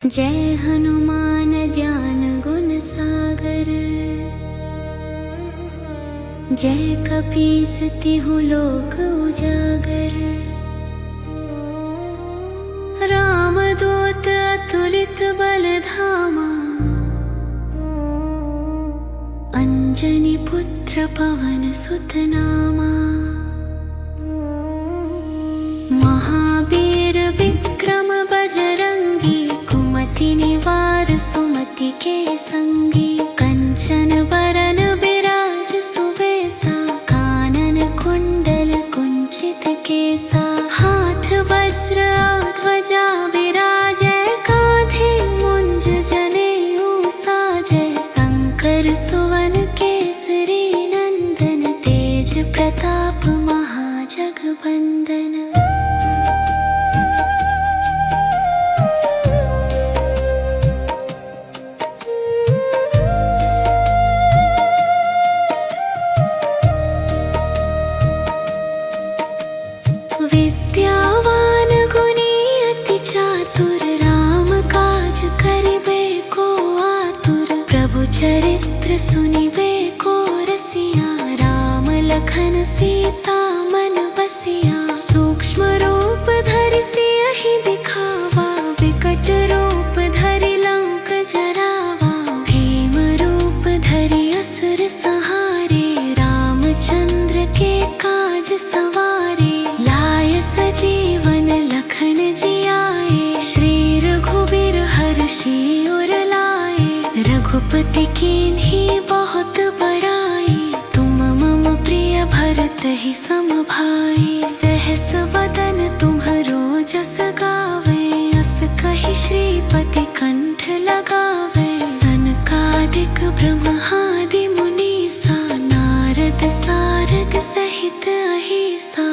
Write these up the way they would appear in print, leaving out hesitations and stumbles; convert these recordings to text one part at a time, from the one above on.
जय हनुमान ज्ञान गुण सागर, जय कपीस तिहु लोक उजागर। राम दूत अतुलित बल धामा, अंजनी पुत्र पवन सुत नामा। महावीर विक्रम बजरंगी, कुमति निवार सुमति के संगी। कंचन बरन बिराज सुबेसा, कानन कुंडल कुंचित केसा। हाथ वज्र ध्वजा बिराजै, कांधे मुंज जनेऊ साजै। शंकर सुवन केसरी नंदन, तेज प्रताप महाजगबंदन। विद्यावान गुणी अति चातुर, राम काज करिबे को आतुर। प्रभु चरित्र सुनिबे को रसिया, राम लखन सीता मन बसिया। सूक्ष्म रूप धरि सियहि दिखावा, विकट रूप धरि लंक जरावा। भीम रूप धरि असुर संहारे, रामचंद्र के काज सवारे। लाय सजीवन लखन जियाए, श्री रघुबीर हर्षि उर लाए। रघुपति कीन्ही बहुत बड़ाई, तुम मम प्रिय भरतहि सम भाई। सहस वदन तुम्हरो जस गावे, अस कहि श्रीपति कंठ लगावे। सनकादिक ब्रह्मादि मुनीसा, नारद सारद सहित अहिसा।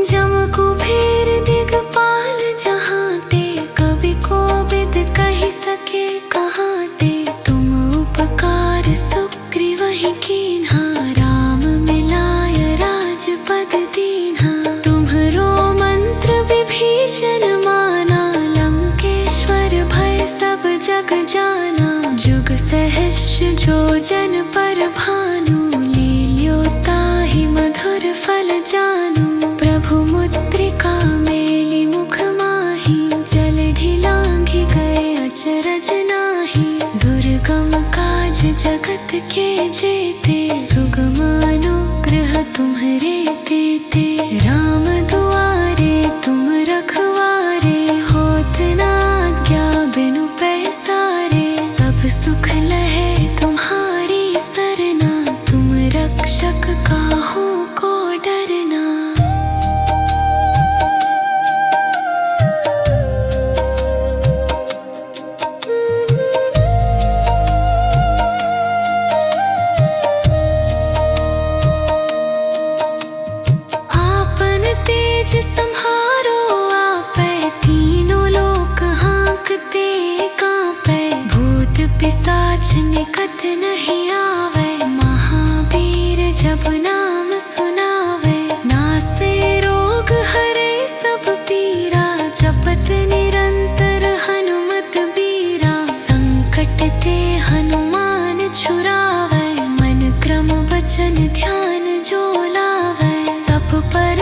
जम कुबेर दिगपाल जहाँते, कवि कोविद कहि सके कहाते। तुम उपकार सुग्रीवहि कीन्हा, राम मिलाय राजपद दीन्हा। तुम्हरो मंत्र विभीषण माना, लंकेश्वर भय सब जग जाना। जुग सहस्र जो जन पर भानु, लील्योताहि मधुर फल जानू। प्रभु मुद्रिका मेलि मुख माहि, जल ढिलांघि गए अचरज नाही। दुर्गम काज जगत के जेते, सुगम अनुग्रह तुम्हरे तेते। राम दुआरे तुम रखवारे, होत न आज्ञा बिनु पैसारे। सब सुख लहे तुम्हारी सरना, तुम रक्षक काहू को डरना। तेज सम्हारो आपै, तीनों लोक हाँकते कांपै। भूत पिशाच निकट नहीं आवे, महावीर जब नाम सुनावे। नासे रोग हरे सब पीरा, जपत निरंतर हनुमत बीरा। संकट ते हनुमान छुरावे, मन क्रम वचन ध्यान जो लावे। सब पर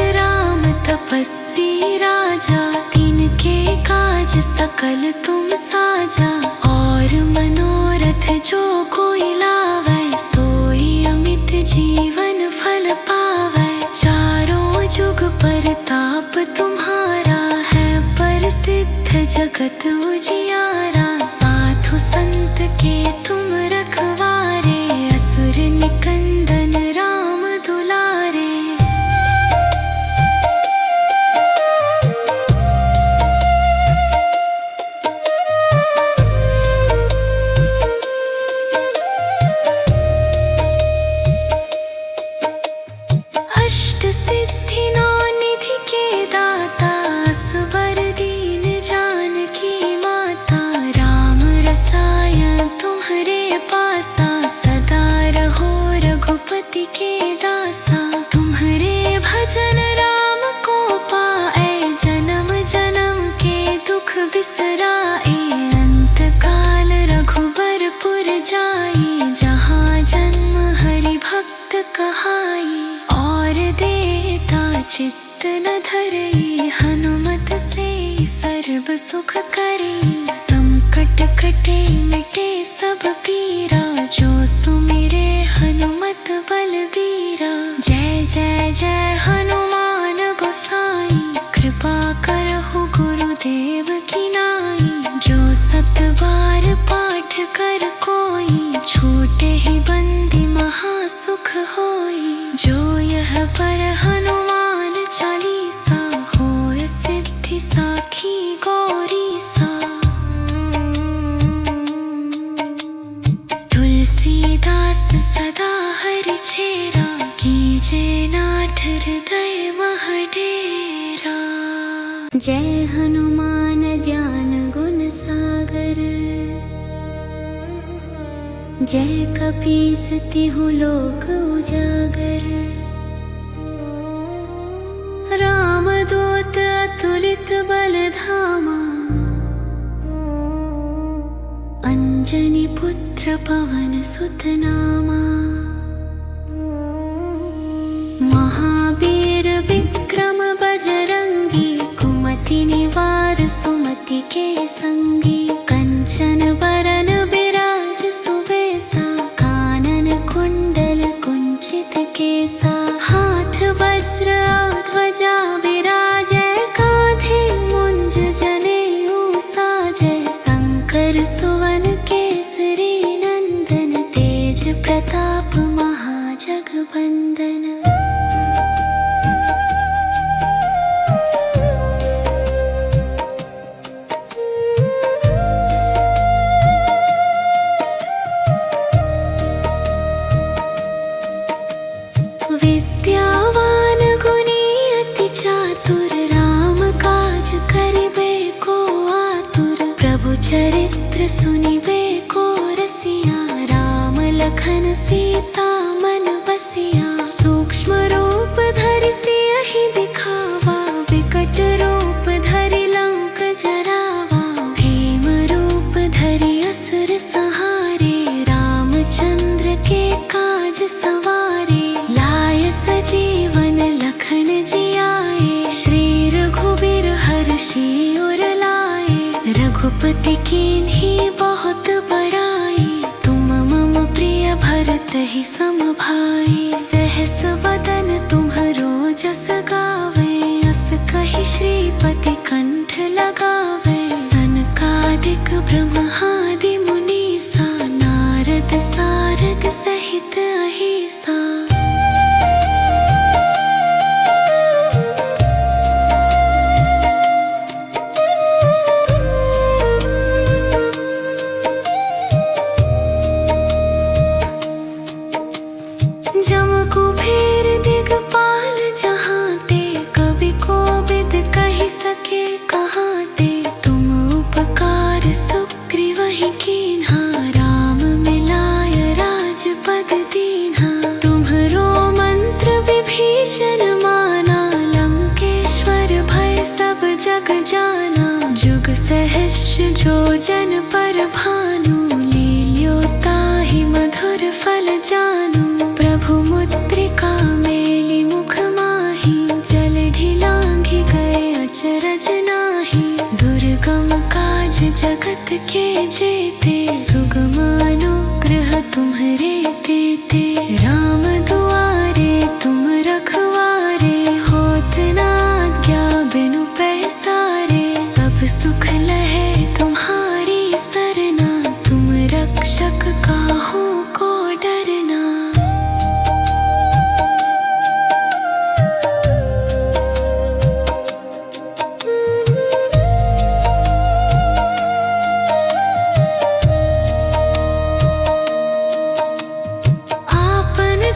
तपस्वी राजा, तिनके काज सकल तुम साजा। और मनोरथ जो कोई लावे, सोई अमित जीवन फल पावे। चारों जुग परताप तुम्हारा है, प्रसिद्ध जगत उजियारा। साधु संत के तुम रखवारे, असुर निकंदन राम दुलारे। सिद्धि नौ निधि के दाता, असवर दीन जानकी माता। राम न धरई, हनुमत से सर्व सुख करई। संकट कटे मिटे सब पीरा, जो सुमिरे हनुमत बलबीरा। जय जय जय हनुमान गोसाई, कृपा करहु गुरुदेव की नाई। जो सत बार पाठ कर कोई, छूटे ही बंदी महासुख होई। जो यह पर हनुमान चालीसा, होय सिद्धि साखी गौरी सा। तुलसीदास सदा हरि चेरा, कीजे नाथ हृदय मह डेरा। जय हनुमान ज्ञान गुण सागर, जय कपीस तिहु लोक उजागर। राम दूत अतुलित बल धामा, अंजनी पुत्र पवन सुत नामा। महावीर विक्रम बजरंगी, कुमति निवार सुमति के संगी। कंचन बरन बिराज सुबेसा, कानन कुंडल कुंचित केसा। हाथ वज्र ध्वजा बिराजै, कांधे मुंज जनेऊ साजै। शंकर सुवन केसरी नंदन, तेज प्रताप महाजगबंदन। विद्यावान गुणी अति चातुर, राम काज करिबे को आतुर। प्रभु चरित्र सुनिबे को रसिया, राम लखन सीता मन बसिया। सूक्ष्म रूप धरि सियहि दिखावा, विकट रूप धरि लंक जरावा। भीम रूप धरि असुर संहारे, रामचंद्र के काज सवारे। लाय सजीवन लखन जियाए, श्री रघुबीर हर्षि उर लाए। रघुपति कीन्ही बहुत बड़ाई, तुम मम प्रिय भरत ही सम भाई। सहस वदन तुम्हरो जस गावे, अस कहि श्रीपति कंठ लगावे। सनकादिक ब्रह्मादि मुनीसा, नारद सारद सहित अहिसा। जम कुबेर दिगपाल जहाँते, कवि कोविद कहि सके कहाते। तुम उपकार सुग्रीवहि कीन्हा, राम मिलाय राजपद दीन्हा। तुम्हरो मंत्र विभीषण माना, लंकेश्वर भय सब जग जाना। जुग सहस्र जो जन पर भानु, लील्योताहि मधुर फल जानू। प्रभु मुद्रिका मेलि मुख माहि, जल ढिलांघि गए अचरज नाही। दुर्गम काज जगत के जेते, सुगम अनुग्रह तुम्हरे तेते। राम दुआरे तुम रखवारे, होत न आज्ञा बिनु पैसारे। सब सुख लहे तुम्हारी सरना, तुम रक्षक काहू को डरना।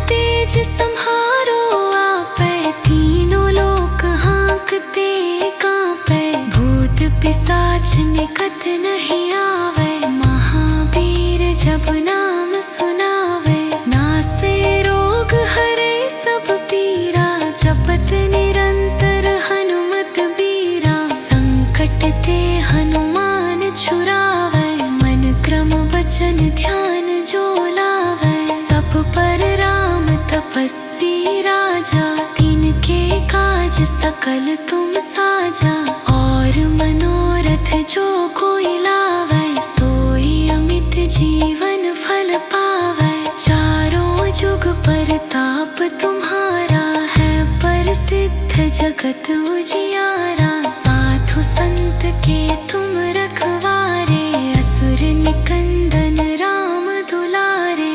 तेज सम्हारो आपै, तीनों लोक हाँकते कांपै। भूत पिशाच निकट नहीं आवे, महावीर जब नाम सुनावे। नासे रोग हरे सब पीरा, जपत निरंतर हनुमत बीरा। संकट ते हनुमान छुड़ावे, मन क्रम वचन ध्यान जो लावे। सब पर राम तपस्वी राजा, तिनके काज सकल तुम साजा। और मनोरथ जो कोई लावै, सोई अमित जीवन फल पावै। चारों जुग परताप तुम्हारा है, प्रसिद्ध जगत उजियारा। साधु संत के तुम रखवारे, असुर निकंदन राम दुलारे।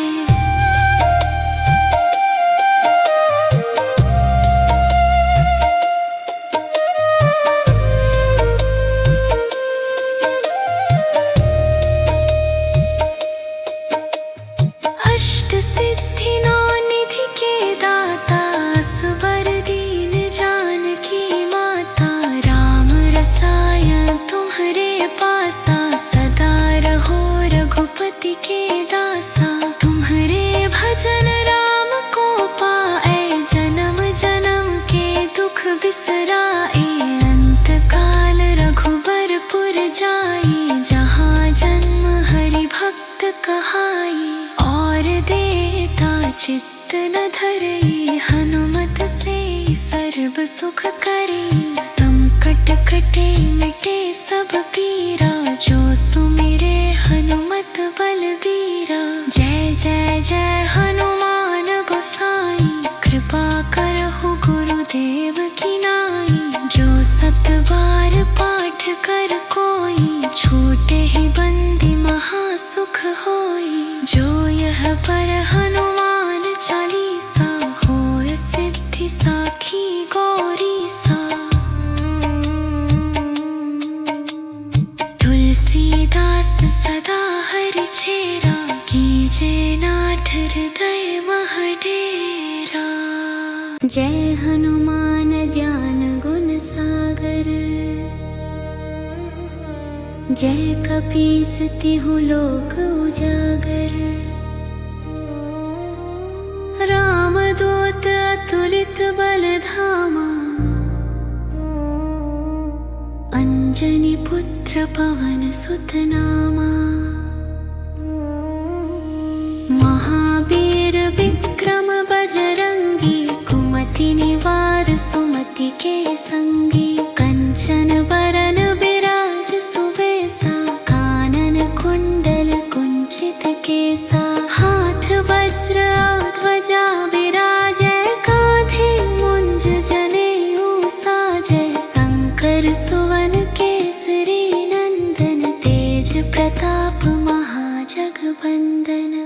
अष्ट सिद्धि नौ निधि के दाता, असवर दीन जानकी माता। राम रसायन तुम्हारे पासा, सदा रहो रघुपति के दासा। तुम्हारे भजन राम को पाए, जन्म जन्म के दुख बिसराए। अंत काल रघुबरपुर जाई, जहाँ जन्म हरि भक्त कहाई। और देता चित्त न धरई, हनुमत से सर्व सुख करी। संकट कटे मिटे सब पीरा, जो सुमिरे हनुमत बलबीरा। जय जय जय हनुमान गोसाई, कृपा करहु गुरुदेव की नाई। जो सत बार पाठ कर कोई, छूटे ही बंदी महासुख होई। जो यह पर हनुमान चालीसा, होय सिद्धि साखी गौरी सा। तुलसीदास सदा हरि चेरा, कीजे नाथ हृदय मह डेरा। जय हनुमान ज्ञान गुण सागर, जय कपीस तिहु लोक उजागर। राम दूत अतुलित बल धामा, अंजनी पुत्र पवन सुत नामा। महावीर विक्रम बजरंगी, कुमति निवार सुमति के संगी। कंचन बरन बिराज सुबेसा, कानन कुंडल कुंचित केसा। हाथ वज्र ध्वजा बिराजै, कांधे मुंज जनेऊ साजै। शंकर सुवन केसरी नंदन, तेज प्रताप महाजगबंदन।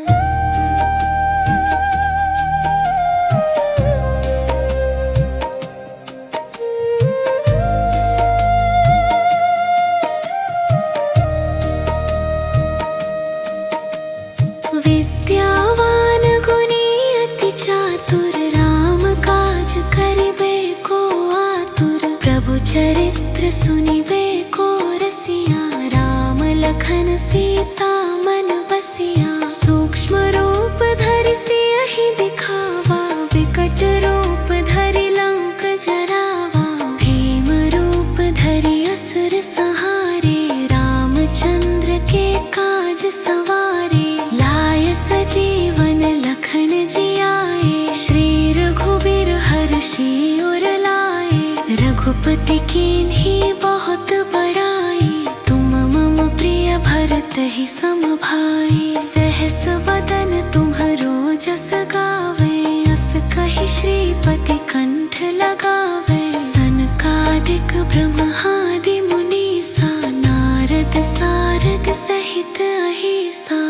विद्यावान गुणी अति चातुर, राम काज करिबे को आतुर। प्रभु चरित्र सुनिबे को रसिया, राम लखन सीता मन बसिया। सूक्ष्म रूप धरि सियहि दिखावा, विकट रूप धरि लंक जरावा। भीम रूप धरि असुर संहारे, रामचंद्र के काज सवारे। लाय सजीवन लखन जियाए, श्री रघुबीर हर्षि उर लाए। रघुपति कीन्ही बहुत बड़ाई, तुम मम प्रिय भरत ही सम भाई। सहस बदन तुम्हरो जस गावे, अस कहि श्रीपति कंठ लगावे। सनकादिक ब्रह्मादि मुनीसा, नारद सारद सहित अहिसा।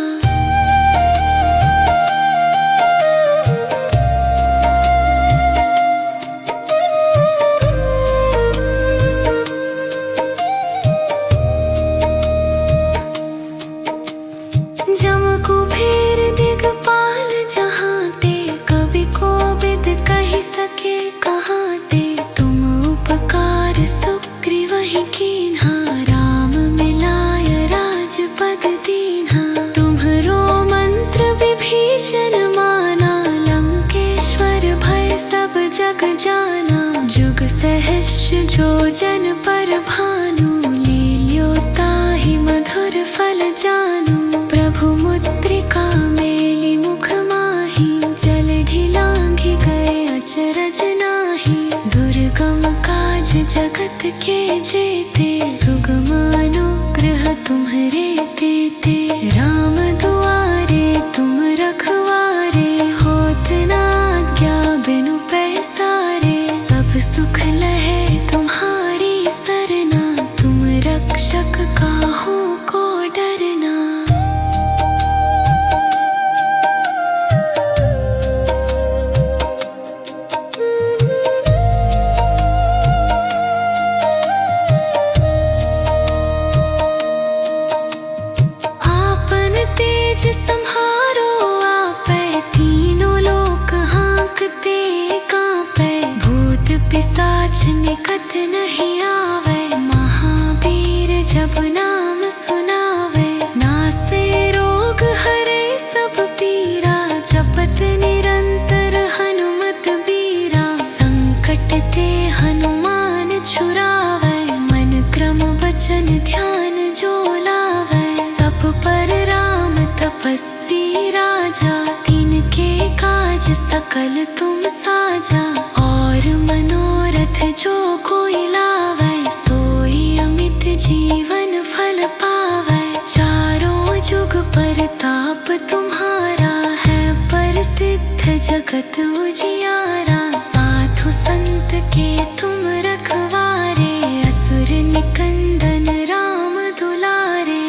जम कुबेर दिगपाल जहाँ ते, कवि कोविद कहि सके कहाँ ते। तुम उपकार सुग्रीवहि कीन्हा, राम मिलाय राजपद दीन्हा। तुम्हरो मंत्र विभीषण माना, लंकेश्वर भय सब जग जाना। जुग सहस्र जो जन पर भानु, लील्योताहि मधुर फल जानू। प्रभु मुद्रिका मेलि मुख माहि, जल ढिलांघि गए अचरज नाही। दुर्गम का तेज संहारो आपे, तीनों लोक हाँकते कांपे, भूत पिशाच निकट नहीं आवे, महावीर जब नाम सुनावे, नासे रोग हरे सब पीरा, जपत निरंतर हनुमत बीरा, संकट ते हनुमान छुड़ावे, मन क्रम वचन ध्यान जो लावे, सब पर राम तपस्वी राजा, तिनके काज सकल तुम साजा, और मनोरथ जो कोई लावे, सोई अमित जीवन फल पावे, चारों जुग परताप तुम्हारा है, प्रसिद्ध जगत उजियारा, साधु संत के तुम रखवारे, असुर निकंदन राम दुलारे।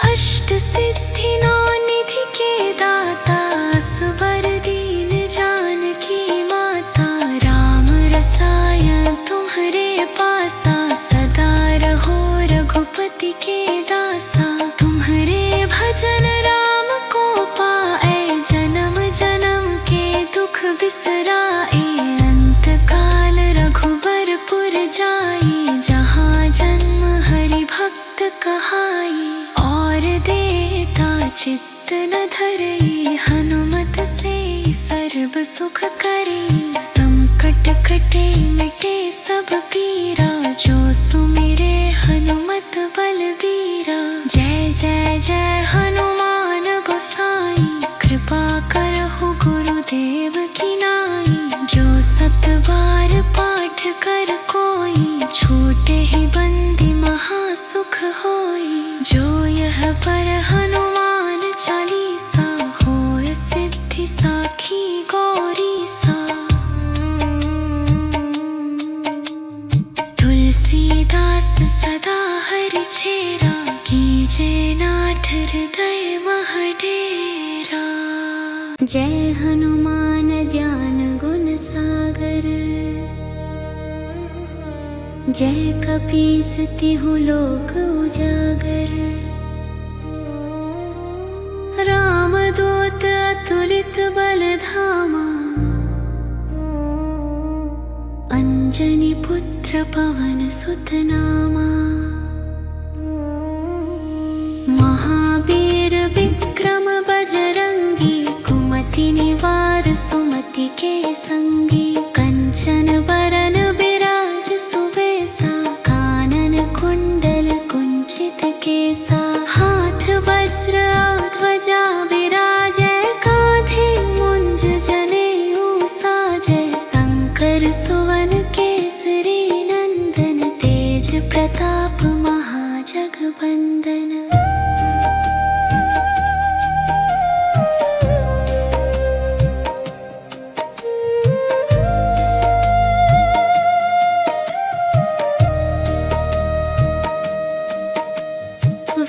अष्ट सिद्धि नौ निधि के दाता, असवर दीन जानकी माता, राम रसायन तुम्हारे पासा, सदा रहो रघुपति के दासा, तुम्हारे भजन राम को पाए, जन्म जन्म के दुख बिसराए, अंत काल रघुबरपुर जाई, जहाँ जन्म हरि भक्त कहाई, और देता चित्त न धरई, हनुमत से सर्व सुख करी, संकट कटे मिटे सब पीरा, जो सुमिरे हनुमत बलबीरा, जय जय जय हनुमान गोसाई, कृपा करहु गुरुदेव की नाई, जो सत बार पाठ कर कोई, छूटे ही बंदी महासुख होई, जो यह पर हनुमान चालीसा, होय सिद्धि साखी गौरी सा। तुलसीदास सदा हरि चेरा, कीजे नाथ हृदय मह डेरा, जय हनुमान ज्ञान गुण सागर, जय कपीस तिहु लोक उजागर, राम दूत अतुलित बल धामा, अंजनी पुत्र पवन सुत नामा, महावीर विक्रम बजरंगी, कुमति निवार सुमति के संगी, कंचन बरन बिराज सुबेसा, कानन कुंडल कुंचित केसा, हाथ वज्र ध्वजा बिराजे, कांधे मुंज जनेऊ साजे, शंकर सुवन केसरी नंदन, तेज प्रताप महाजगबंदन।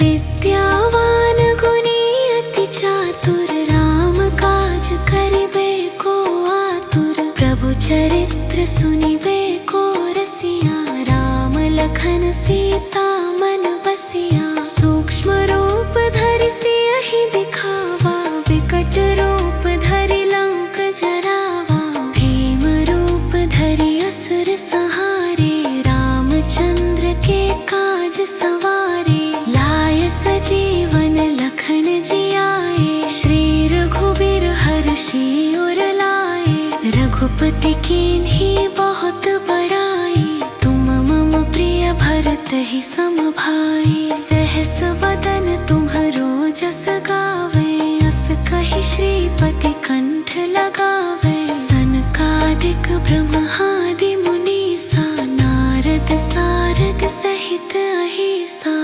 विद्यावान गुणी अति चातुर, राम काज करिबे को आतुर, प्रभु चरित्र सुनिबे को रसिया, राम लखन सीता मन बसिया, सूक्ष्म रूप धरि सियहि दिखावा, विकट रूप धरि लंक जरावा, भीम रूप धरि असुर संहारे, रामचंद्र के काज सवारे, लाय सजीवन लखन जियाए, श्री रघुबीर हर्षि उर लाए, रघुपति कीन्ही बहुत बड़ाई, तुम मम प्रिय भरत ही सम भाई, सहस वदन तुम्हरो जस गावे, अस कहि श्रीपति कंठ लगावे, सनकादिक ब्रह्मादि मुनीसा, नारद सारद सहित अहिसा।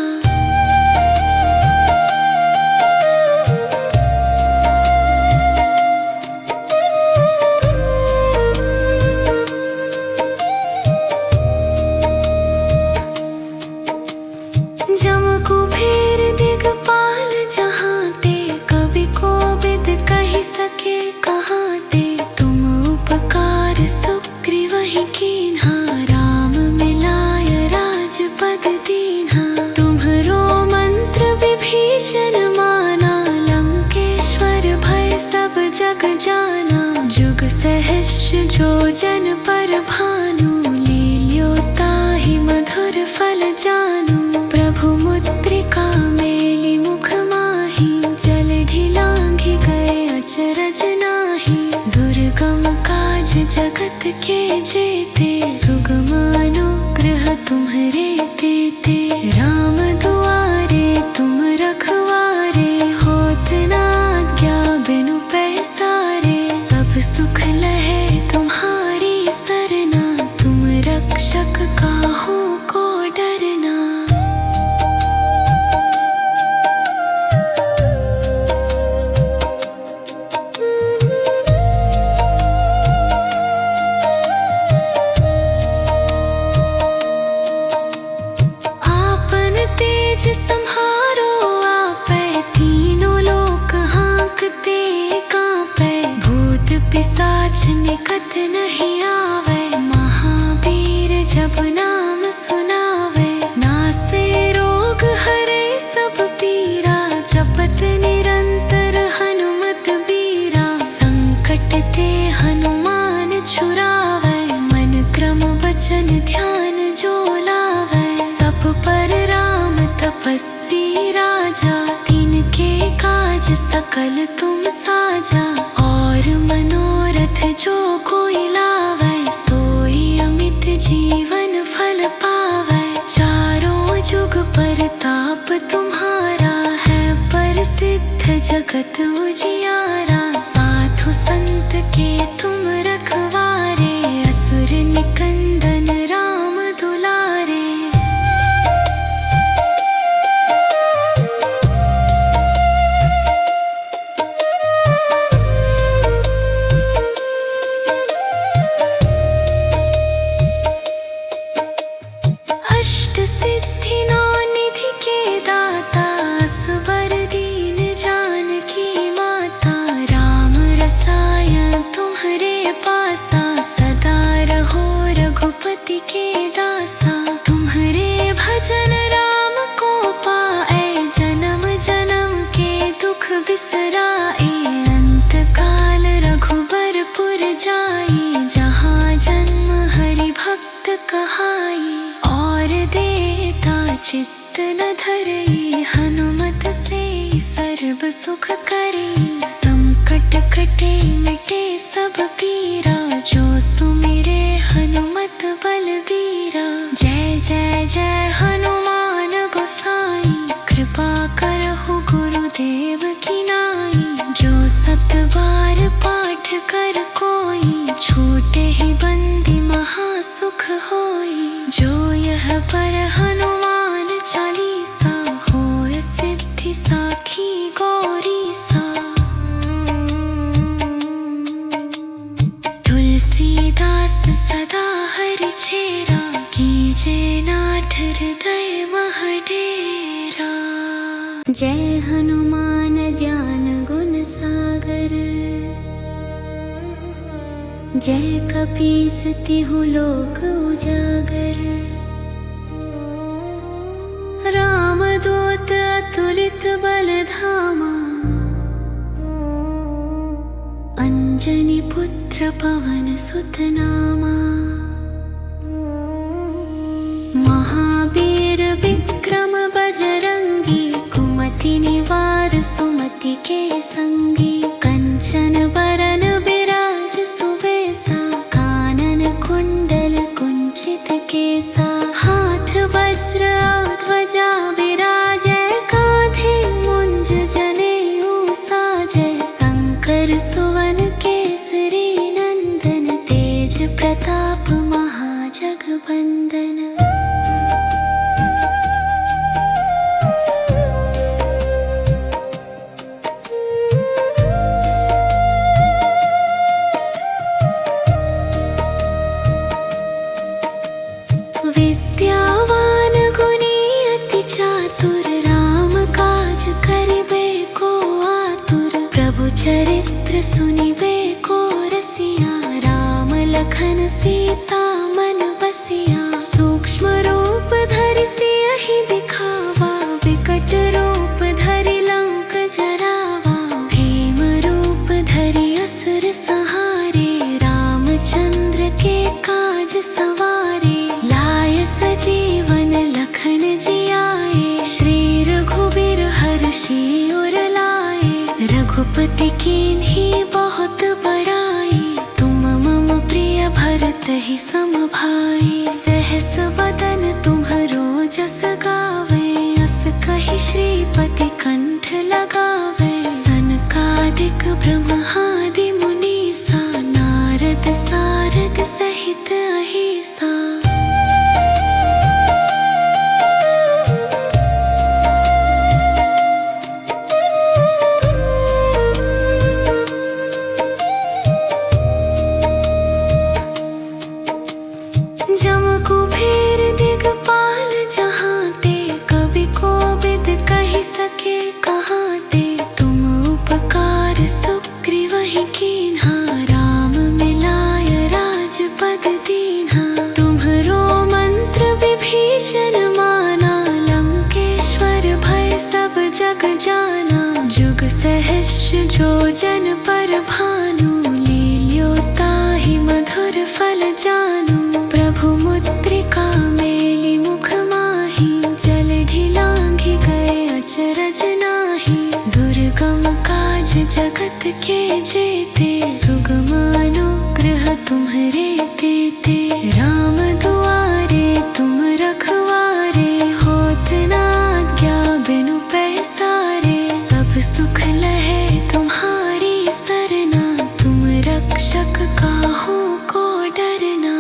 जम कुबेर दिगपाल जहाँ ते, कवि को रहस्य जो जन पर भानु, लील्यो ताहि मधुर फल जानू। प्रभु मुद्रिका मेली मुख माही, जल ढिलांघि गए अचरज नाही। दुर्गम काज जगत के जेते, सुगम अनुग्रह तुम्हरे तेते। राम दुआरे तुम रखवारे, होत न आज्ञा बिनु पैसारे। सब सुख लहे तुम्हारी सरना, तुम रक्षक काहू को डरना। तेज संहारो आपै, तीनों लोक हाँकते कांपै। भूत पिशाच निकट नहीं आवे, महावीर जब नाम सुनावे। नासे रोग हरे सब पीरा, जपत निरंतर हनुमत बीरा। संकट ते हनुमान छुरावे, मन क्रम वचन ध्यान जो लावे। सब पर तपस्वी राजा, तिनके काज सकल तुम साजा। और मनोरथ जो कोई लावे, सोई अमित जीवन फल पावे। चारों जुग परताप तुम्हारा है, प्रसिद्ध जगत उजियारा। साधु संत के तुम रखवारे, असुर निकंदन राम दुलारे। सिद्धि नौ निधि के दाता, असवर दीन जानकी माता। राम रसायन तुम्हरे पासा, सदा रहो रघुपति के दासा। तुम्हरे भजन राम को पाए, जन्म जन्म के दुख बिसराए। अंत काल रघुबरपुर जाई, जहाँ जन्म हरि भक्त कहाई। और देता चित्त न धरई, हनुमत से सर्व सुख करी। संकट कटे मिटे सब पीरा, जो सुमिरे हनुमत बलबीरा। जय जय जय हनुमान गोसाई, कृपा करहु गुरुदेव की नाई। जो सत बार पाठ कर कोई, छूटे ही बंदी महासुख होई। जो यह पर हनुमान चालीसा, होय सिद्धि साखी गौरी सा। तुलसीदास सदा हरि चेरा, कीजे नाथ हृदय मह डेरा। जय हनुमान ज्ञान गुण सागर, जय कपीस तिहु लोक उजागर। राम दूत अतुलित बल धामा, अंजनी पुत्र पवन सुत नामा। महावीर विक्रम बजरंगी, कुमति निवार सुमति के संगी। कंचन बरन बिराज सुबेसा, कानन कुंडल कुंचित केसा। हाथ वज्र ध्वजा बिराजै, कांधे मुंज जनेऊ साजै। शंकर सुवन केसरी नंदन, तेज प्रताप महाजगबंदन। विद्यावान गुणी अति चातुर, राम काज करिबे को आतुर। प्रभु चरित्र सुनिबे को रसिया, राम लखन सीता मन बसिया। सूक्ष्म रूप धरि सियहि दिखावा, विकट रूप धरि लंक जरावा। भीम रूप धरि असुर संहारे, राम रघुपति कीन्ही बहुत बड़ाई, तुम मम प्रिय भरत ही सम भाई। सहस बदन तुम्हरो जस गावे, अस कहि श्रीपति कंठ लगावे। सनकादिक ब्रह्मादि मुनीसा, नारद सारद सहित अहिसा। जम कुबेर दिगपाल जहाँ ते, कवि कोविद कहि सके कहाँ ते। तुम उपकार सुग्रीव ही कीन्हा, राम मिलाय राजपद दीन्हा। तुम्हरो मंत्र विभीषण माना, लंकेश्वर भय सब जग जाना। जुग सहस्र जो जन पर भानु, लील्यो ताहि मधुर फल जानू। प्रभु मुद्रिका मेलि मुख माहि, जल ढिलांघि गए अचरज नाही। दुर्गम काज जगत के जेते, सुगम अनुग्रह तुम्हरे तेते। राम दुआरे तुम रखवारे, होत न आज्ञा बिनु पैसारे। सब सुख लहे तुम्हारी सरना, तुम रक्षक काहू को डरना।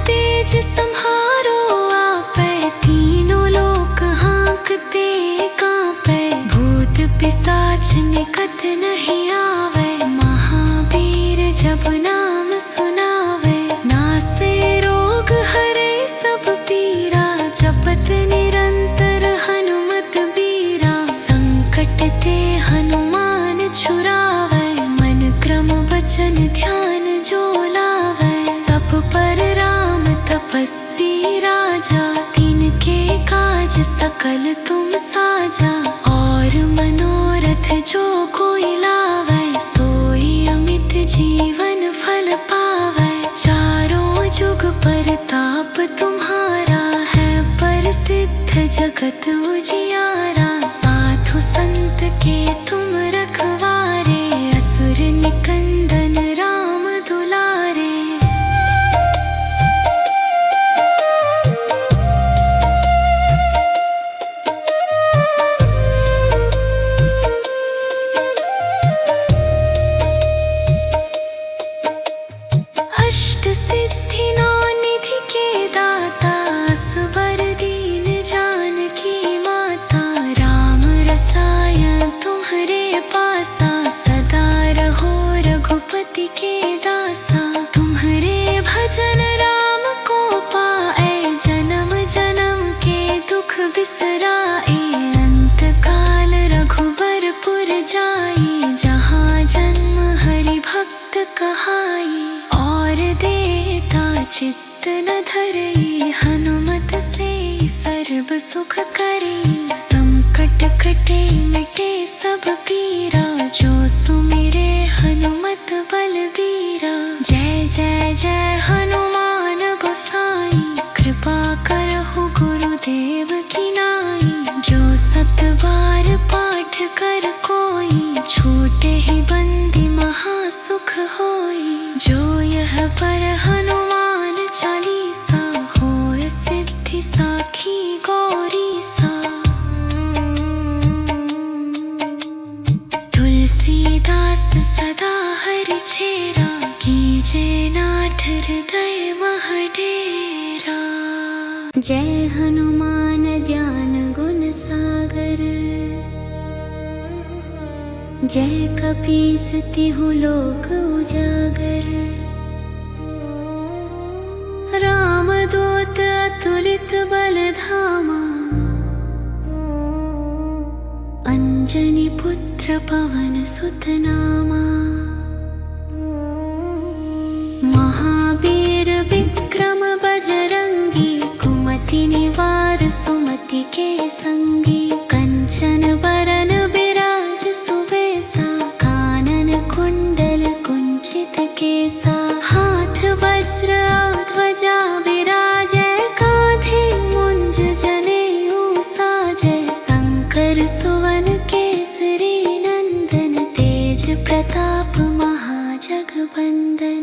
तेज सम्हारो आपै, तीनों लोक हाँकते कांपै। भूत पिशाच निकट नहीं आवे, महावीर जब नाम सुनावे। नासे रोग हरे सब पीरा, जपत निरंतर हनुमत बीरा। संकट ते हनुमान छुरावे, मन क्रम वचन ध्यान जो लावे। सब पर तपस्वी राजा, तिनके काज सकल तुम साजा। और मनोरथ जो कोई लावे, सोई अमित जीवन फल पावे। चारों जुग परताप तुम्हारा है, प्रसिद्ध जगत उजियारा। साधु संत के तुम रखवारे, असुर निकंदन राम दुलारे। अष्ट सिद्धि नौ निधि के दाता, असवर दीन जानकी माता। राम रसायन तुम्हरे पासा, सदा रहो रघुपति के दासा। तुम्हरे भजन राम को पाए, जन्म जन्म के दुख बिसराए। अंत काल रघुबरपुर जाई, जहाँ जन्म हरि भक्त कहाई। और देता चित्त न धरई, हनुमत से सर्व सुख करी। संकट कटे मिटे सब पीरा, जो सुमिरे हनुमत बलबीरा। जय जय जय हनुमान गोसाई, कृपा करहु गुरुदेव की नाई। जो सत बार पाठ कर कोई, छूटे ही बंदी महासुख होई। जो यह पर हनुमान चालीसा, होय सिद्धि साखी गौरी सा। तुलसीदास सदा हरि चेरा, कीजे नाथ हृदय मह डेरा। जय हनुमान ज्ञान गुण सागर, जय कपीस तिहु लोक उजागर। राम दूत अतुलित बल धामा, अंजनी पुत्र पवन सुत नामा। महावीर विक्रम बजरंगी, कुमति निवार सुमति के संगी। कंचन बरन बिराज सुबेसा, ऐसा। हाथ वज्र ध्वजा विराजे, कांधे मुंज जनेऊ साजे। शंकर सुवन केसरी नंदन, तेज प्रताप महाजगबंदन।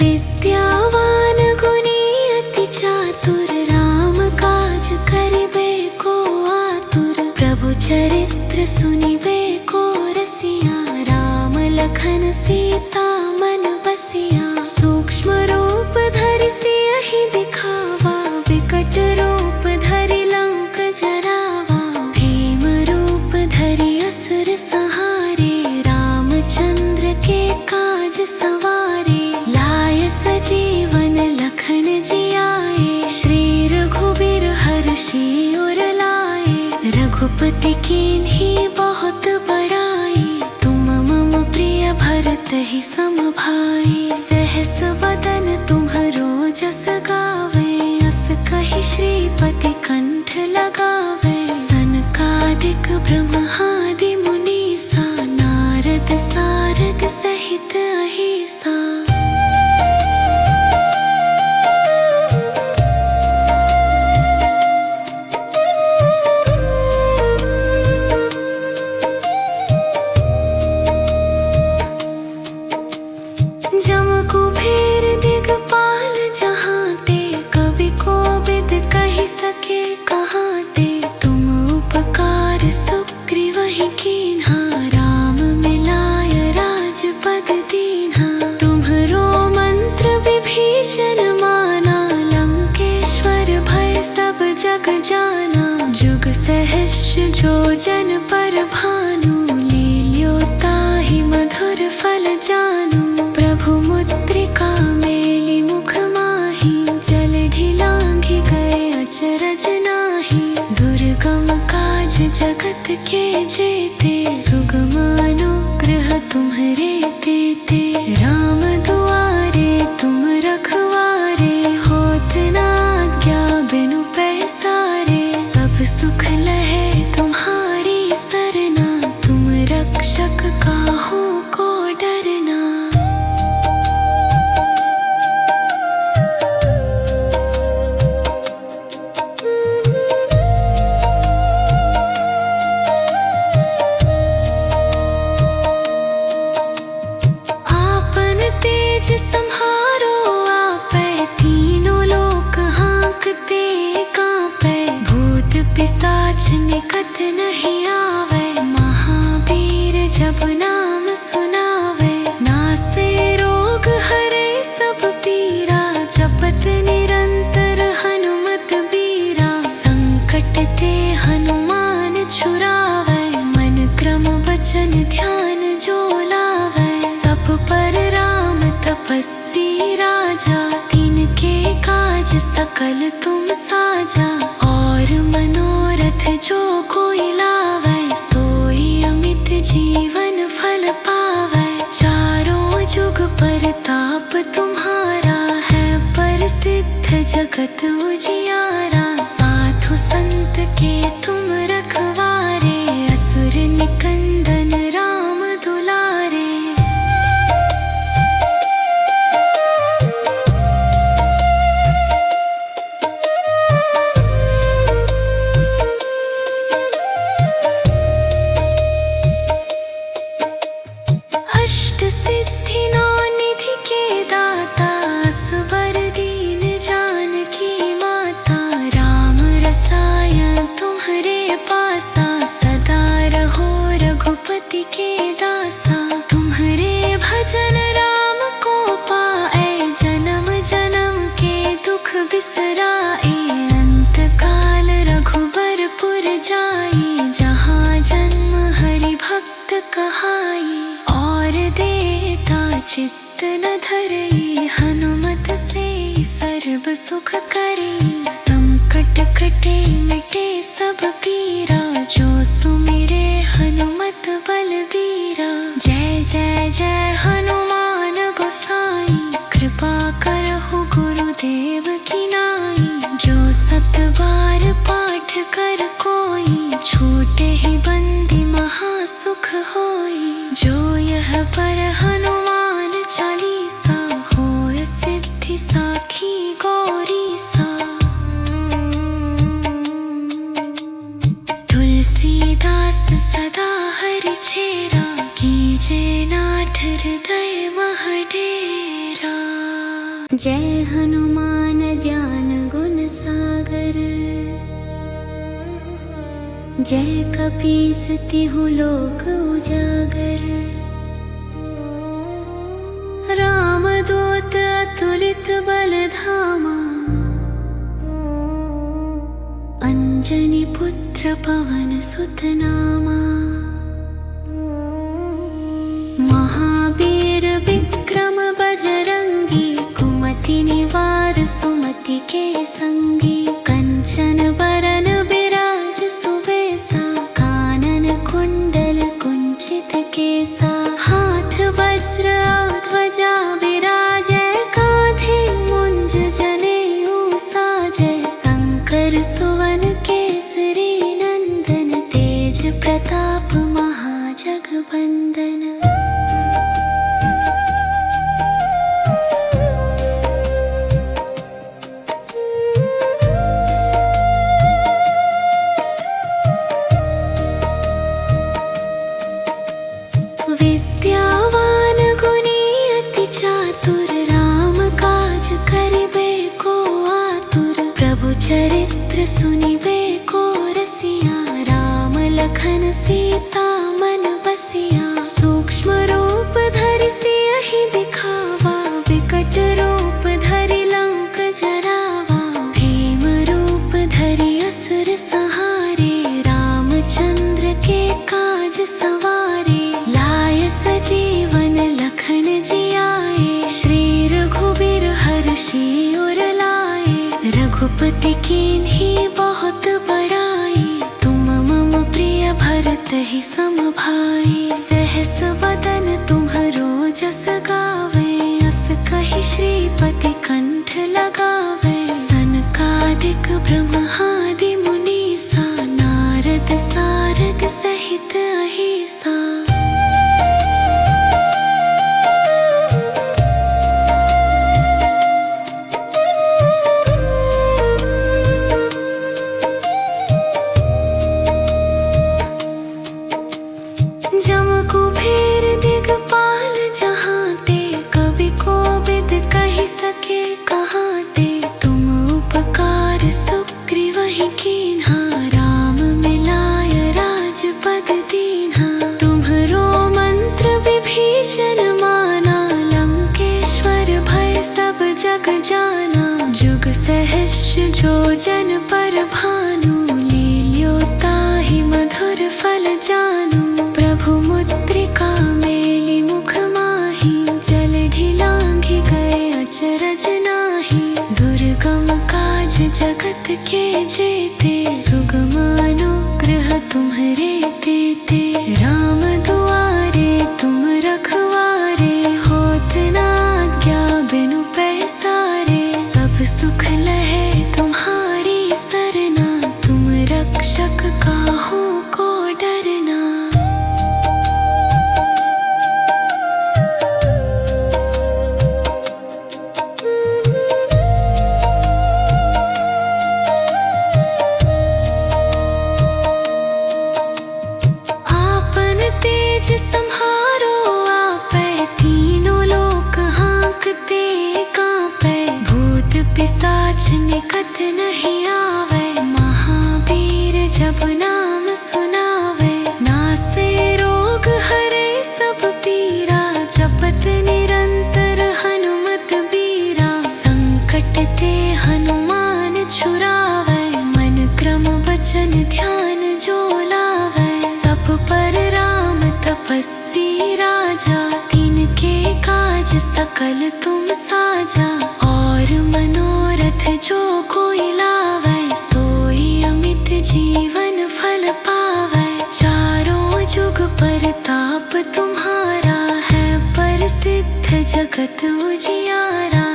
विद्यावान गुणी अति चातुर, राम काज करिबे को आतुर। प्रभु चरित्र सुनिबे को रसिया, राम लखन सीता मन बसिया। सूक्ष्म रूप धरि सियहि दिखावा, विकट रूप धरि लंक जरावा। भीम रूप धरि असुर संहारे, रामचंद्र के काज सवारे। लाय सजीवन लखन जियाए, श्री रघुबीर हर्षि उर लाए। रघुपति कीन्ही बहुत बड़ाई, तुम मम प्रिय भरत ही सम भाई। सहस बदन तुम्हरो जस गावे, अस कहि श्रीपति कंठ लगावे। सनकादिक ब्रह्मादि मुनीसा, नारद सारद सहित अहिसा। जम कुबेर दिगपाल जहाँते, कवि कोविद कहि सके कहाते। तुम उपकार सुग्रीवहि कीन्हा, राम मिलाय राजपद दीन्हा। तुम्हरो मंत्र विभीषण माना, लंकेश्वर भय सब जग जाना। जुग सहस्र जो जन पर भानु, लील्योताहि मधुर फल जानू। प्रभु मुद्रिका मेलि मुख माहि, जल ढिलांघि गए अचरज नाही। दुर्गम काज जगत के जेते, सुगम अनुग्रह तुम्हरे तेते। राम दुआरे तुम रखवारे, होत न आज्ञा बिनु पैसारे। सब सुख लहे तुम्हारी सरना, तुम रक्षक काहू को डरना। तेज संहारो आपै, तीनों लोक हाँकते कांपै। भूत पिशाच निकट नहीं आवे, महावीर जब नाम सुनावे। नासे रोग हरे सब पीरा, जपत निरंतर हनुमत बीरा। संकट ते हनुमान छुरावे, मन क्रम वचन ध्यान जो लावे। सब पर तपस्वी राजा, तिनके काज सकल तुम साजा। और मनोरथ जो कोई लावे, सोई अमित जीवन फल पावे। चारों जुग परताप तुम्हारा है, प्रसिद्ध जगत उजियारा। साधु संत के तुम रखवारे, असुर निकंदन राम दुलारे। सिद्धि नौ निधि के दाता, असवर दीन जानकी माता। राम रसायन तुम्हरे पासा, सदा रहो रघुपति के दासा। तुम्हरे भजन राम को पाए, जन्म जन्म के दुख बिसराए। अंत काल रघुबरपुर जाई, जहाँ जन्म हरि भक्त कहाई। और देता चित्त न धरई, हनुमत से सर्व सुख करी। संकट कटे मिटे सब पीरा, जो सुमिरे हनुमत बलबीरा। जय जय जय हनुमान गोसाई, कृपा कृपा करहु गुरुदेव की नाई। जो 7 बार पाठ कर कोई, छूटे ही बंदी महासुख होई। जो यह पर हनुमान चालीसा, होय सिद्धि साखी गौरी सा। तुलसीदास सदा हरि छेरा, कीजे नाथ हृदय मह डेरा। जय हनुमान ज्ञान गुण सागर, जय कपीस तिहु लोक उजागर। राम दूत अतुलित बल धामा, अंजनी पुत्र पवन सुत नामा। महावीर विक्रम बजरंगी, कुमति निवार सुमति के संगी। कंचन बरन बिराज सुबेसा, कानन कुंडल कुंचित केसा। हाथ वज्र ध्वजा बिराजै, कांधे मुंज जनेऊ साजै। शंकर सुवन केसरी नंदन, तेज प्रताप महाजगबंदन। विद्यावान गुणी अति चातुर, राम काज करिबे को आतुर। प्रभु चरित्र सुनिबे को रसिया, राम लखन सीता मन बसिया। सूक्ष्म रूप धरि सियहि दिखावा, विकट रूप धरि लंक जरावा। भीम रूप धरि असुर संहारे, रामचंद्र के काज सवारे। लाय सजीवन लखन जियाए, श्री रघुबीर हर्षि उर लाए। रघुपति कीन्ही बहुत बड़ाई, तुम मम प्रिय भरत ही सम भाई। सहस बदन तुम्हरो जस गावे, अस कहि श्रीपति कंठ लगावे। सनकादिक ब्रह्मादि मुनीसा, नारद सारद सहित अहिसा। जम कुबेर दिगपाल जहांते, कवि कोविद कहि सके कहाते। तुम उपकार सुग्रीवहि कीन्हा, राम मिलाय राजपद दीन्हा। तुम्हरो मंत्र विभीषण माना, लंकेश्वर भय सब जग जाना। जुग सहस्र जो जन पर भानु, लील्योताहि मधुर फल जानू। प्रभु मुद्रिका मेलि मुख माहि, जल ढिलांघि गए अचरज नाही। दुर्गम काज जगत के जेते, सुगम अनुग्रह तुम्हरे तेते। राम दुआरे तुम रखवारे, होत न आज्ञा बिनु पैसारे। सब सुख लहे तुम्हारी सरना, तुम रक्षक काहू को डरना। तेज सम्हारो आपै, तीनों लोक हाँकते कांपै। भूत पिशाच निकट नहीं आवे, महावीर जब नाम सुनावे। नासे रोग हरे सब पीरा, जपत निरंतर हनुमत बीरा। संकट ते हनुमान छुड़ावे, मन क्रम वचन ध्यान जो लावे। सब पर तपस्वी राजा, तिनके काज सकल तुम साजा। और मनोरथ जो कोई लावे, सोई अमित जीवन फल पावे। चारों जुग परताप तुम्हारा है, प्रसिद्ध जगत उजियारा।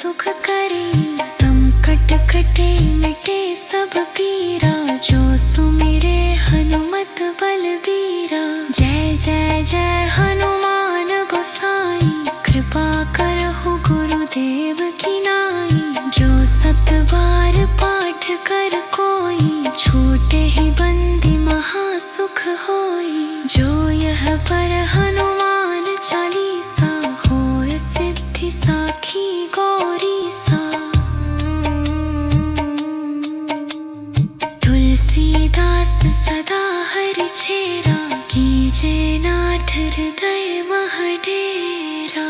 सुख करे। संकट कटे मिटे सब पीरा, जो सुमिरे हनुमत बलबीरा। जय जय जय हनुमान गोसाई, कृपा करहु गुरुदेव की नाई। जो 7 बार पाठ कर कोई, छूटे ही बंदी महासुख होई। जो यह पर हनुमान चालीसा, होय सिद्धि साखी गौरी सा। तुलसीदास सदा हरि चेरा, कीजे नाथ हृदय मह डेरा।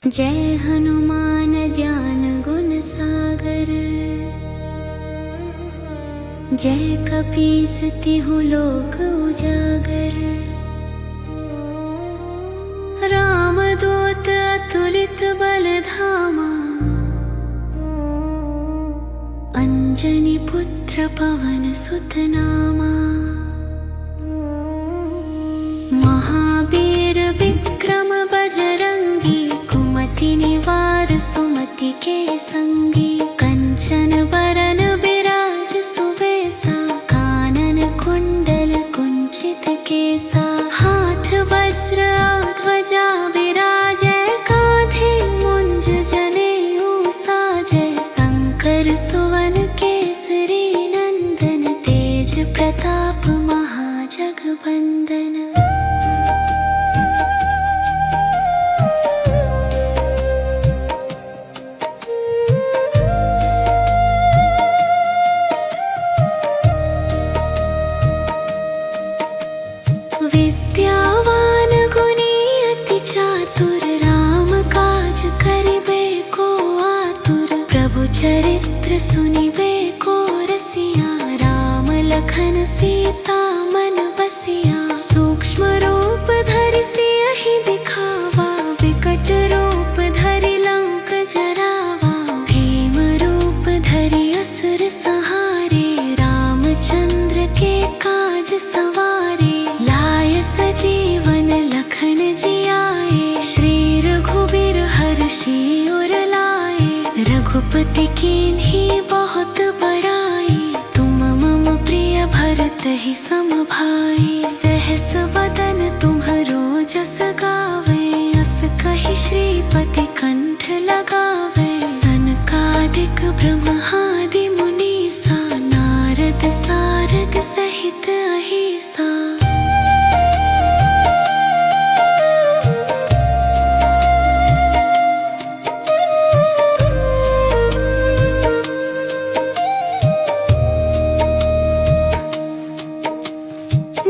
जय हनुमान ज्ञान गुण सागर, जय कपीस तिहु लोक उजागर। राम दूत अतुलित बल धामा, अंजनी पुत्र पवन सुत नामा। महावीर विक्रम बजरंगी, कुमति निवार सुमति के संगी। कंचन बरन बिराज सुबेसा, कानन कुंडल कुंचित केसा। हाथ वज्र ध्वजा बिराजै, कांधे मुंज जनेऊ साजै। शंकर सुवन केसरी नंदन, तेज प्रताप महाजगबंदन। विद्यावान गुणी अति चातुर, राम काज करिबे को आतुर। प्रभु चरित्र सुनिबे को रसिया, राम लखन सीता मन बसिया। सूक्ष्म रूप धरि सियहि दिखावा, विकट रूप धरि लंक जरावा। भीम रूप धरि असुर संहारे, रामचंद्र के काज सवारे। लाय सजीवन लखन जियाए, श्री रघुबीर हर्षि उर लाए। रघुपति कीन्ही बहुत बड़ाई, तुम मम प्रिय भरत ही सम भाई। सहस वदन तुम्हरो जस गावे, अस कहि श्रीपति कंठ लगावे। सनकादिक ब्रह्मादि मुनीसा, नारद सारद सहित अहिसा।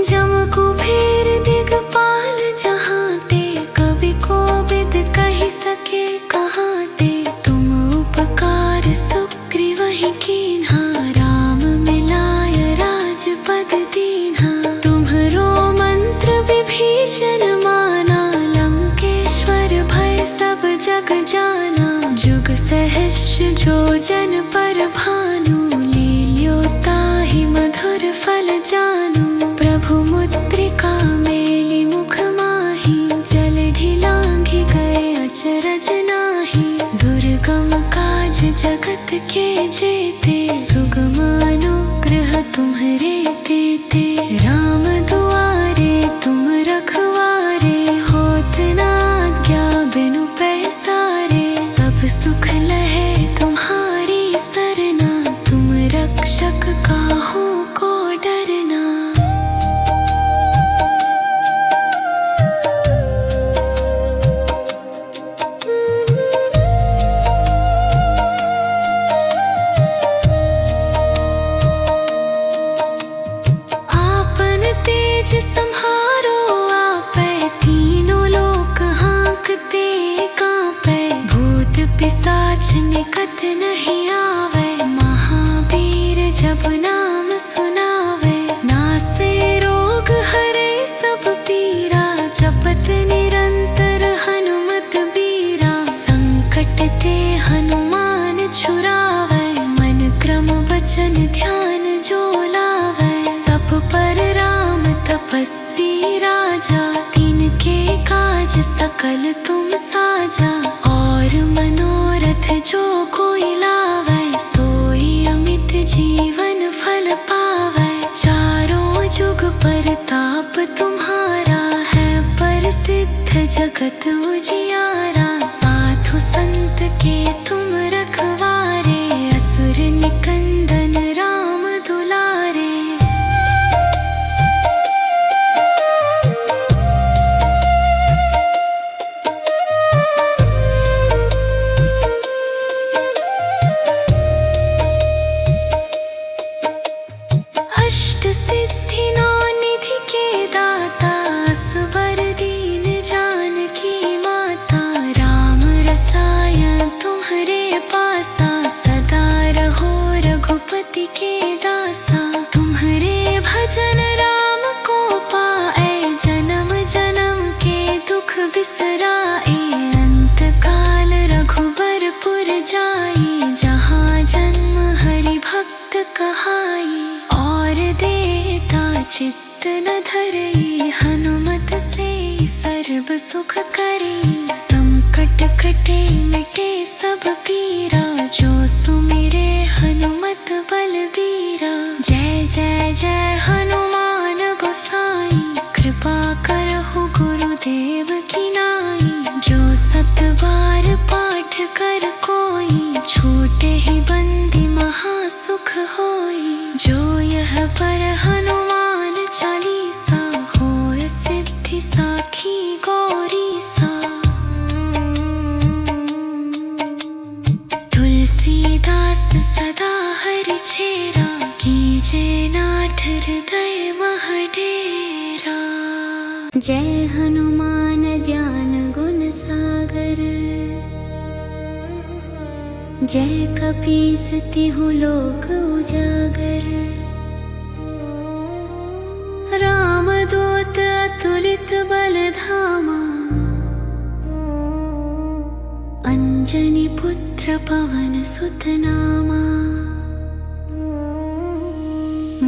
जम कुबेर दिगपाल जहाँते, कवि कोविद कहि सके कहाते। तुम उपकार सुग्रीवहि कीन्हा, राम मिलाय राजपद दीन्हा। तुम्हरो मंत्र विभीषण माना, लंकेश्वर भय सब जग जाना। जुग सहस्र जो जन पर भानु, लील्योताहि मधुर फल जानू। प्रभु मुद्रिका मेलि मुख माहि, जल ढिलांघि गए अचरज नाही। दुर्गम काज जगत के जेते, सुगम अनुग्रह तुम्हरे तेते। राम दुआरे तुम रखवारे, होत न आज्ञा बिनु पैसारे। सब सुख लहे तुम्हारी सरना, तुम रक्षक काहू को डरना। तेज सम्हारो आपै, तीनों लोक हाँकते कांपै। भूत पिशाच निकट नहीं आवे, महावीर जब नाम सुनावे। नासे रोग हरे सब पीरा, जपत निरंतर हनुमत बीरा। संकट ते हनुमान छुड़ावे, मन क्रम वचन ध्यान जो लावे। सब पर राम तपस्वी राजा, तिनके काज सकल तुम साजा। और मनोरथ जगत उजियारा। साधु संत के तुम रखवारे, असुर निकंदन राम दुलारे। अष्ट सिद्धि नौ निधि के दाता, असवर दीन जानकी माता। राम रसायन तुम्हारे पासा, सदा रहो रघुपति के दासा। तुम्हारे भजन राम को पाए, जन्म जन्म के दुख बिसराए। अंत काल रघुबरपुर जाई, जहाँ जन्म हरि भक्त कहाई। और देता चित्त न धरई, हनुमत से सर्व सुख करी। संकट कटे मिटे सब पीरा, जो सुमिरे हनुमत बलबीरा। जय जय जय हनुमान गोसाई, कृपा करहु गुरुदेव की नाई। जो सत बार पाठ कर कोई, छूटे ही बंदी महासुख होई। जो यह पर हनुमान चालीसा, होय सिद्धि साखी गौरी सा। तुलसीदास सदा हरि चेरा, कीजे नाथ हृदय मह डेरा। जय हनुमान ज्ञान गुण सागर, जय कपीस तिहु लोक उजागर। राम दूत अतुलित बल धामा, अंजनी पुत्र पवन सुत नामा।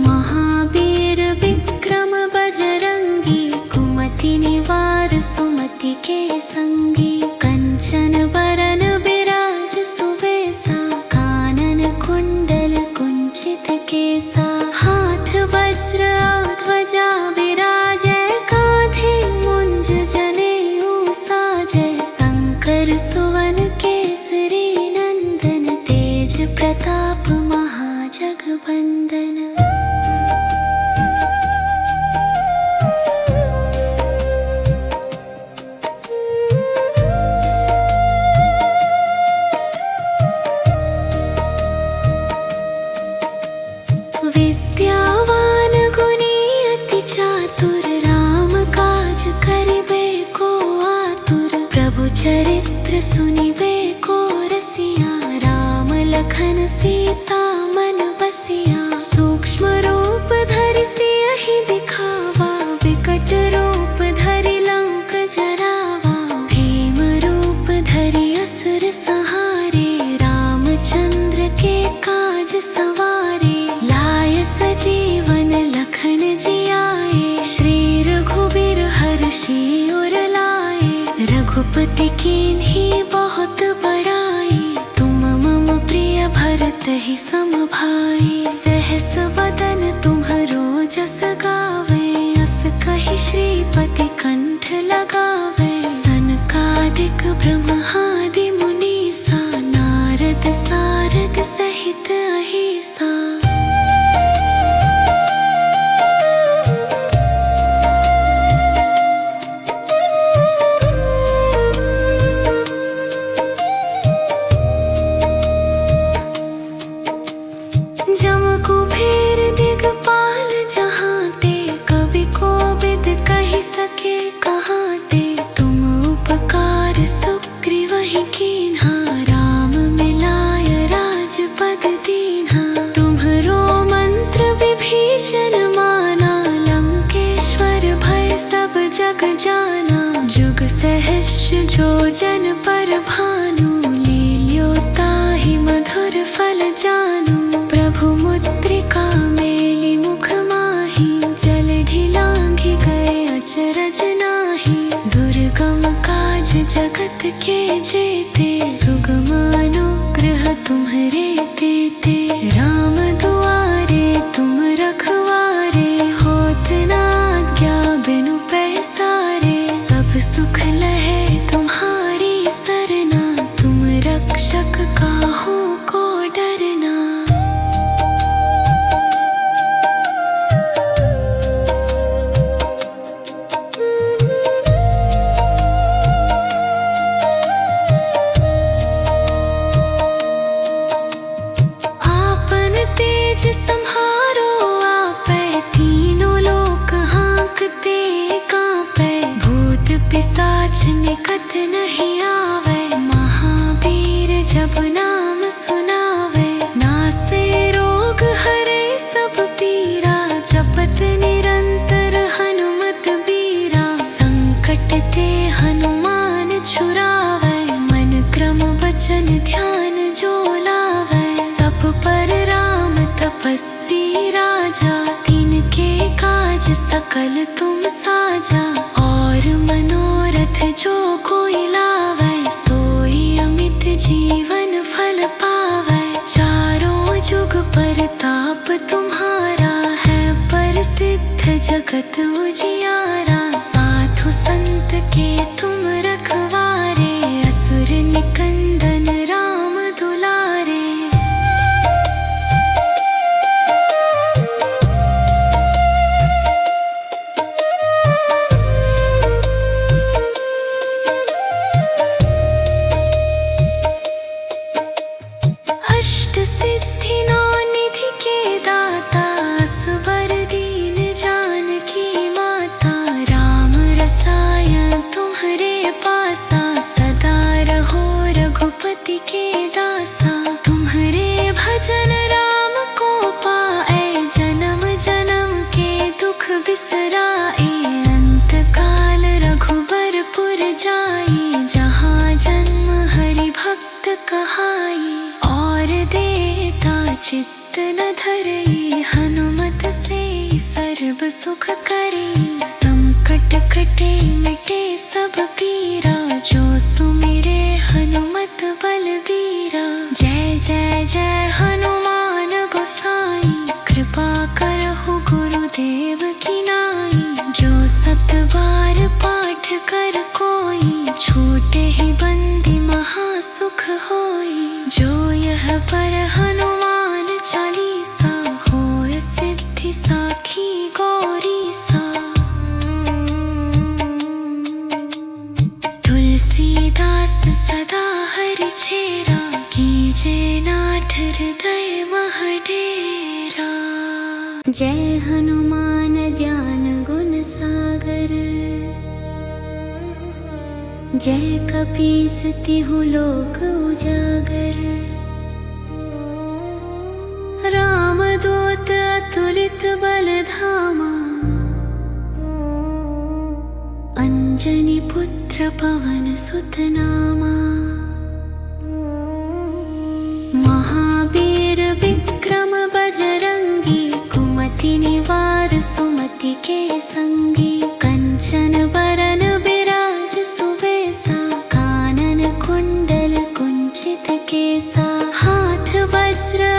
महावीर विक्रम बजरंगी, कुमति निवार सुमति के संगी। कंचन बरन बिराज सुबेसा, कानन कुंडल कुंचित केसा। हाथ वज्र ध्वजा बिराजै, कांधे मुंज जनेऊ साजै। शंकर सुवन केसरी नंदन, तेज प्रताप महाजगबंदन। विद्यावान गुणी अति चातुर, राम काज करिबे को आतुर। प्रभु चरित्र सुनिबे को रसिया, राम लखन सीता मन बसिया। सूक्ष्म रूप धरि सियहि दिखावा, विकट रूप धरि लंक जरावा। भीम रूप धरि असुर संहारे, रामचंद्र के काज सवारे। लाय सजीवन लखन जियाए, श्री रघुबीर हर्षि उर लाए। रघुपति कीन्ही बहुत बड़ाई, तुम मम प्रिय भरत ही सम भाई। सहस बदन तुम्हरो जस गावे, अस कहि श्रीपति कंठ लगावे। सनकादिक ब्रह्मादि मुनीसा, नारद सारद सहित अहिसा। जम कुबेर दिगपाल जहाँ ते, कवि कोविद कहि सके कहाँ ते। तुम उपकार सुग्रीवहि कीन्हा, राम मिलाय राजपद दीन्हा। तुम्हरो मंत्र विभीषण माना, लंकेश्वर भय सब जग जाना। जुग सहस्र जो जन पर भानु, लील्योताहि मधुर फल जानू। प्रभु मुद्रिका मेलि मुख माहि, जल ढिलांघि गए अचरज नाही। दुर्गम काज जगत के जेते, सुगम अनुग्रह तुम्हरे तेते। राम दुआरे तुम रखवारे, होत न आज्ञा बिनु पैसारे। सब सुख लहे काहू को डरना। आपन तेज संहारो आपे, तीनों लोक हाँकते कांपे। भूत पिशाच निकट नहीं आवे, महावीर जब नाम सुनावे। नासे रोग हरे सब पीरा, जपत निरंतर हनुमत बीरा। संकट ते हनुमान छुरावे, मन क्रम वचन ध्यान जो लावे। सब पर राम तपस्वी राजा, तिनके काज सकल तुम साजा। और मनोरथ जो कोई लावे, सोई अमित जीवन फल पावे। चारों जुग परताप तुम्हारा है, प्रसिद्ध जगत उजियारा। साधु संत के तुम रखवारे, असुर निकंदन राम दुलारे। अष्ट सिद्धि नौ निधि के दाता, असवर दीन जानकी माता। राम रसायन तुम्हारे पासा, सदा रहो रघुपति के दासा। तुम्हारे भजन राम को पाए, जन्म जन्म के दुख बिसराए। अंत काल रघुबरपुर जाई, जहाँ जन्म हरि भक्त कहाई। और देता चित्त न धरई, हनुमत से सर्व सुख करी। संकट कटे मिटे सब पीरा, जो सुमिरे हनुमत बलबीरा। जय जय जय हनुमान गोसाई, कृपा करहु गुरुदेव की नाई। जो सत बार पाठ कर कोई, छूटे ही बंदी महासुख होई। जो यह पर हनुमान चालीसा, होय सिद्धि साखी गौरी सा। तुलसीदास सदा हरि चेरा, कीजे नाथ हृदय मह डेरा। जय हनुमान ज्ञान गुण सागर, जय कपीस तिहु लोक उजागर। राम दूत अतुलित बल धामा, अंजनी पुत्र पवन सुत नामा। महावीर विक्रम बजरंगी, कुमति निवार सुमति के संगी। कंचन बरन बिराज सुबेसा, कानन कुंडल कुंचित केसा। हाथ वज्र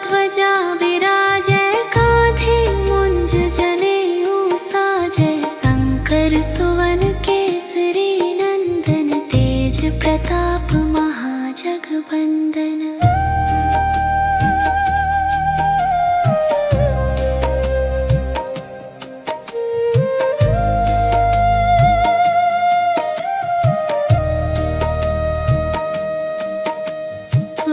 ध्वजा बिराजै, कांधे मुंज जनेऊ साजै। शंकर सुवन केसरी नंदन, तेज प्रताप महाजगबंदन।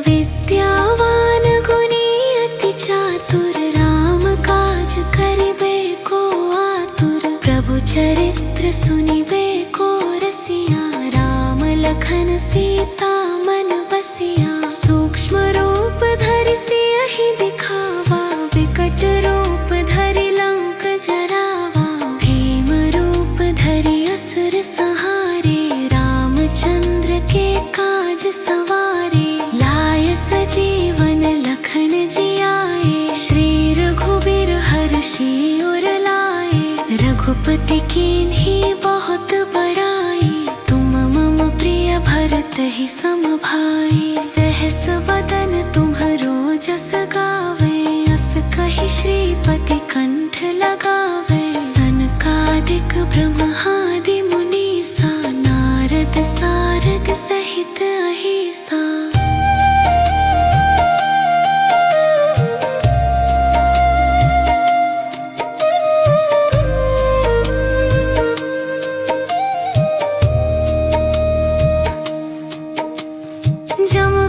विद्यावान गुणी अति चातुर, राम काज करिबे को आतुर। प्रभु चरित्र सुनिबे को रसिया, राम लखन सीता मन बसिया। सूक्ष्म रूप धरि सियहि दिखावा, विकट रूप धरि लंक जरावा। भीम रूप धरि असुर संहारे, रामचंद्र के काज सवारे। लाय सजीवन लखन जियाए, श्री रघुबीर हर्षि उर लाए। रघुपति कीन्ही बहुत बड़ाई, तुम मम प्रिय भरत ही सम भाई। सहस वदन तुम्हरो जस गावे, अस कहि श्रीपति कंठ लगावे। सनकादिक ब्रह्मादि मुनीसा, नारद सारद सहित अहिसा।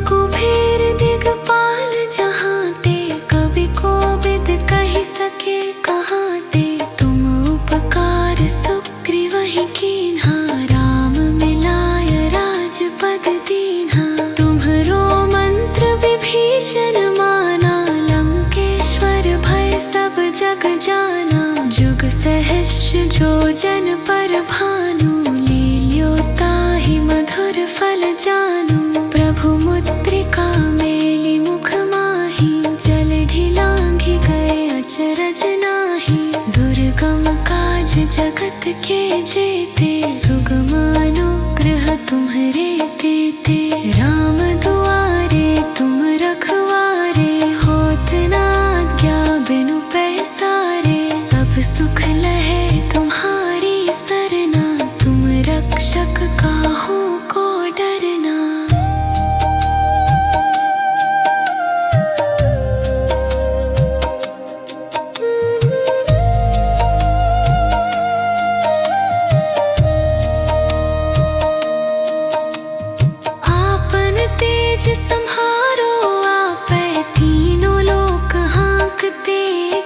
कुबेर दिगपाल जहाँ ते, कभी कोविद कही सके कहाँ ते। तुम उपकार सुग्रीव ही कीन्हा, राम मिलाय राजपद दीन्हा। तुम्हरो मंत्र विभीषण माना, लंकेश्वर भय सब जग जाना। जुग सहस्र जो जन पर भानु, लील्यो ताहि मधुर फल जानू। प्रभु मुद्रिका मेलि मुख माहि, जल ढिलांघि गए अचरज नाही। दुर्गम काज जगत के जेते, सुगम अनुग्रह तुम्हरे तेते। राम दुआरे तुम रखवारे, होत न आज्ञा बिनु पैसारे। सब सुख लहे तुम्हारी सरना, तुम रक्षक काहू को डरना। आपन तेज सम्हारो आपै, तीनों लोक हाँकते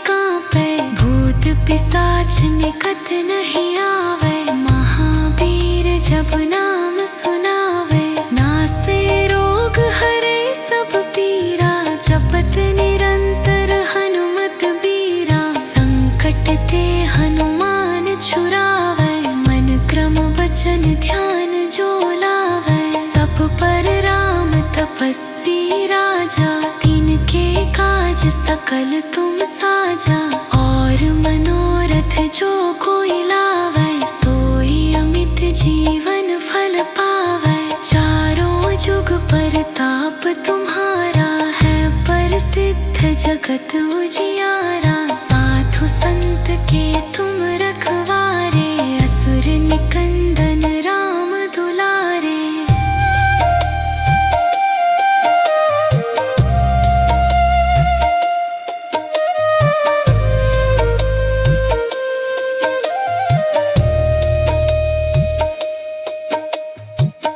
कांपै। भूत पिशाच निकट नहीं आवे, महावीर जब नाम सुनावे। नासे रोग हरे सब पीरा, जपत निरंतर हनुमत बीरा। संकट ते हनुमान छुरावे, मन क्रम वचन ध्यान जो लावे। सब पर राम तपस्वी राजा, तिनके काज सकल तुम साजा। और मनोरथ जो कोई लावे, सोई अमित जीवन फल पावे। चारों जुग परताप तुम्हारा है, प्रसिद्ध जगत उजियारा। साधु संत के तुम रखवारे, असुर निकंदन राम दुलारे।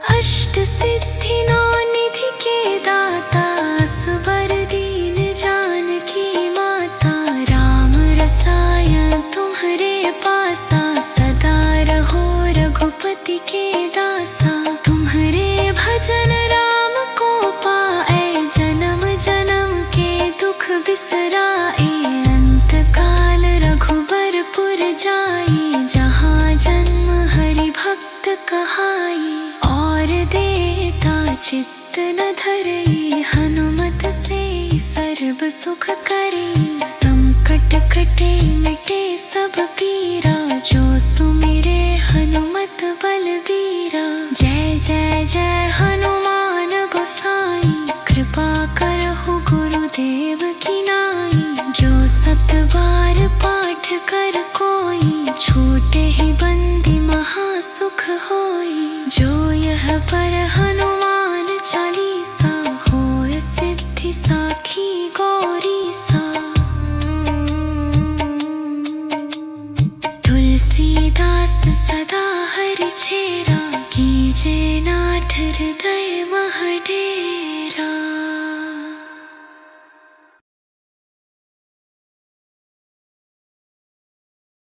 अष्ट सिद्धि नौ निधि के दाता, असवर दीन जानकी माता। राम रसायन तुम्हरे पासा, सदा रहो रघुपति के दासा। तुम्हरे भजन राम को पाए, जन्म जन्म के दुख बिसराए। अंत काल रघुबरपुर जाई, जहाँ जन्म हरि भक्त कहाई। और देता चित्त न धरई, हनुमत से सर्व सुख करी। संकट कटे मिटे सब पीरा, जो सुमिरे हनुमत बलबीरा। जय जय जय हनुमान गोसाई, कृपा करहु गुरुदेव की नाई। जो सत बार पाठ कर कोई, छूटे ही बंदी महासुख होई। जो यह पर हनुमान चालीसा, होय सिद्धि साखी गौरी सा। तुलसीदास सदा हरि चेरा, कीजे नाथ हृदय मह डेरा।